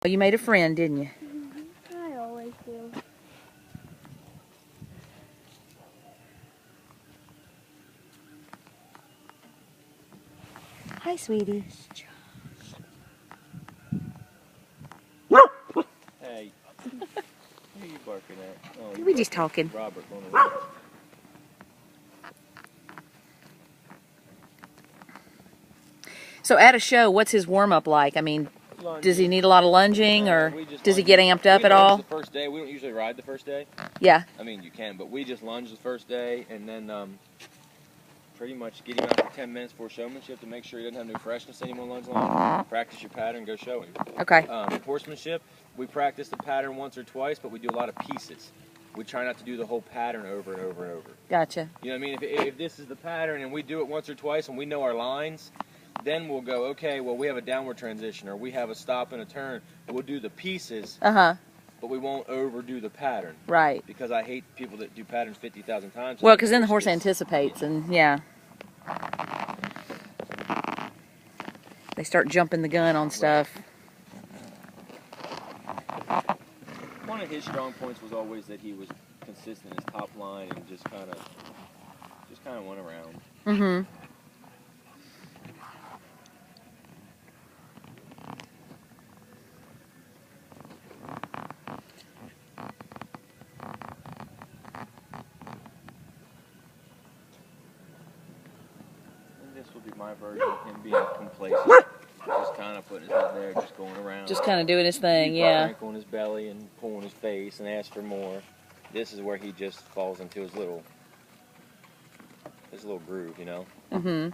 You made a friend, didn't you? I always do. Hi, sweetie. Hey. Who are you barking at? Oh, We just talking. Robert going around. So at a show, what's his warm-up like? I mean, does he need a lot of lunging, or does he get amped up at all? The first day, we don't usually ride the first day. Yeah. I mean, you can, but we just lunge the first day, and then pretty much get him out for 10 minutes before showmanship to make sure he doesn't have no freshness anymore lunge long. Practice your pattern, go show him. Okay. Horsemanship, we practice the pattern once or twice, but we do a lot of pieces. We try not to do the whole pattern over and over and over. Gotcha. You know what I mean? If this is the pattern and we do it once or twice and we know our lines, then we'll go, okay, well, we have a downward transition or we have a stop and a turn. We'll do the pieces, but we won't overdo the pattern. Right. Because I hate people that do patterns 50,000 times. Well, because then the horse anticipates, and yeah. They start jumping the gun on stuff. One of his strong points was always that he was consistent in his top line and just kind of went around. Mm-hmm. This will be my version of him being complacent. Just kind of putting his head there, just going around. Just kind of doing his thing, yeah. Crinkling his belly and pulling his face and ask for more. This is where he just falls into his little groove, you know? Mm-hmm.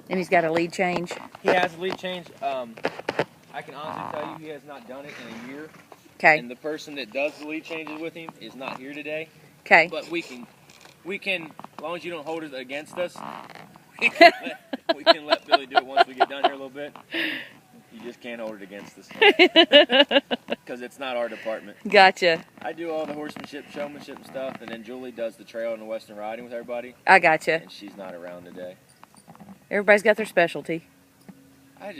And he's got a lead change? He has a lead change. I can honestly tell you he has not done it in a year. Okay. And the person that does the lead changes with him is not here today. Okay. But we can, as long as you don't hold it against us, we can let Billy do it once we get done here a little bit. You just can't hold it against us. Because it's not our department. Gotcha. I do all the horsemanship, showmanship and stuff, and then Julie does the trail and the western riding with everybody. I gotcha. And she's not around today. Everybody's got their specialty. I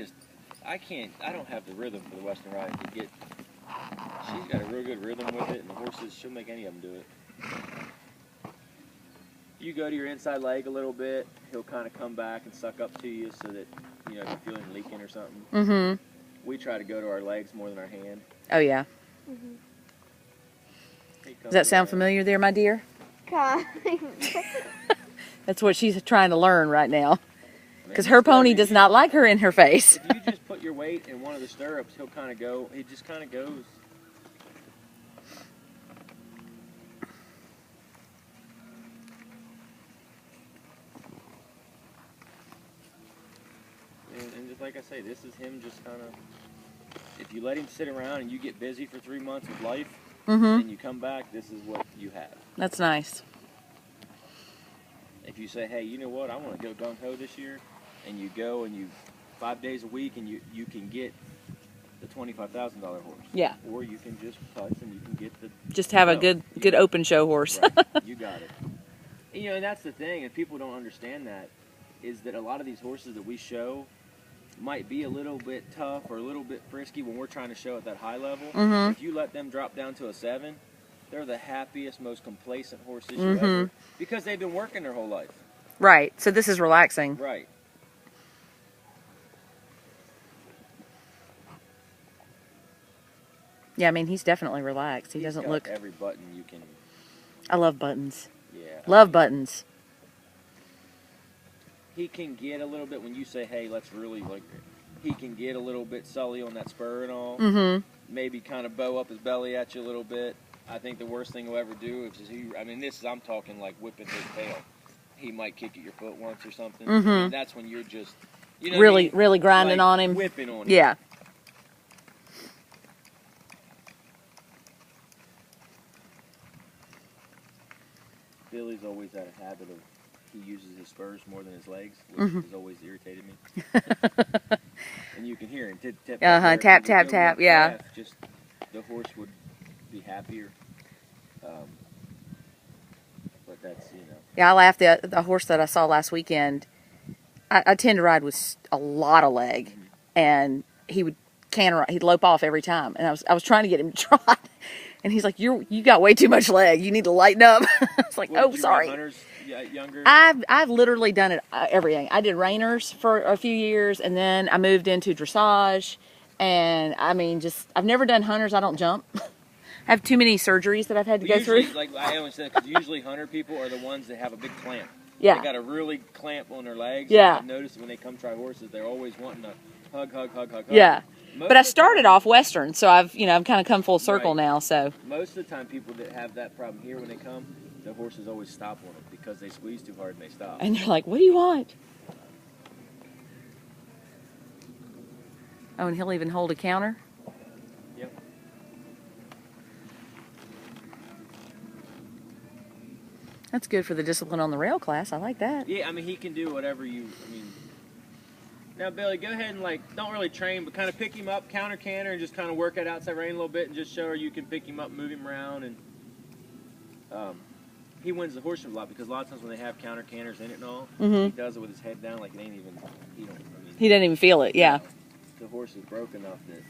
don't have the rhythm for the western riding to get. She's got a real good rhythm with it, and the horses, she'll make any of them do it. You go to your inside leg a little bit, he'll kind of come back and suck up to you so that, you know, if you're feeling leaking or something. Mm-hmm. We try to go to our legs more than our hand. Oh, yeah. Mm-hmm. Does that sound familiar there, my dear? Kind. That's what she's trying to learn right now. Because her pony does not like her in her face. If you just put your weight in one of the stirrups, he'll kind of go, he just kind of goes. And just like I say, this is him just kind of, if you let him sit around and you get busy for 3 months with life, and you come back, this is what you have. That's nice. If you say, hey, you know what, I want to go gung-ho this year, and you go and you 5 days a week and you can get the $25,000 horse. Yeah. Or you can just putz and you can get the... Just have a good open show horse. Right. You got it. And, you know, and that's the thing, and people don't understand that, is that a lot of these horses that we show might be a little bit tough or a little bit frisky when we're trying to show at that high level. Mm-hmm. If you let them drop down to a 7, they're the happiest, most complacent horses you ever... Because they've been working their whole life. Right. So this is relaxing. Right. Yeah, I mean, he's definitely relaxed. He doesn't look... every button you can... I love buttons. Yeah. Love buttons. He can get a little bit, when you say, hey, let's really, like, he can get a little bit sully on that spur and all. Mm-hmm. Maybe kind of bow up his belly at you a little bit. I think the worst thing he'll ever do is I'm talking like whipping his tail. He might kick at your foot once or something. Mm-hmm. And that's when you're just, you know, really grinding like on him. Whipping on him. Yeah. Billy's always had a habit of, he uses his spurs more than his legs, which has always irritated me. And you can hear him tip, tip, tap, tap, tap, yeah. Just the horse would be happier. But that's, you know. Yeah, I laughed. The horse that I saw last weekend, I tend to ride with a lot of leg, and he would he'd lope off every time. And I was trying to get him to trot, and he's like, you got way too much leg. You need to lighten up. It's like, Well, oh, did you sorry. ride hunters younger? I've literally done it everything. I did reiners for a few years, and then I moved into dressage. And I mean, I've never done hunters. I don't jump. I have too many surgeries that I've had to go through. Like I always said, because usually hunter people are the ones that have a big clamp. Yeah. They got a really clamp on their legs. Yeah. I've noticed when they come try horses, they're always wanting to hug. Yeah. Most But I of the started time- off Western, so I've kind of come full circle Right. now. So Most of the time, people that have that problem here when they come, the horses always stop on it because they squeeze too hard and they stop. and they're like, "What do you want?" Oh, and he'll even hold a counter. Yep. That's good for the discipline on the rail class. I like that. Yeah, I mean, he can do whatever you. I mean, now Billy, go ahead and don't really train, but kind of pick him up, counter canter, and just kind of work at outside rein a little bit, and just show her you can pick him up, move him around, and he wins the horse a lot because a lot of times when they have counter canters in it and all, he does it with his head down, like it ain't even. He don't. I mean, He doesn't even feel it. Yeah. the horse is broke enough that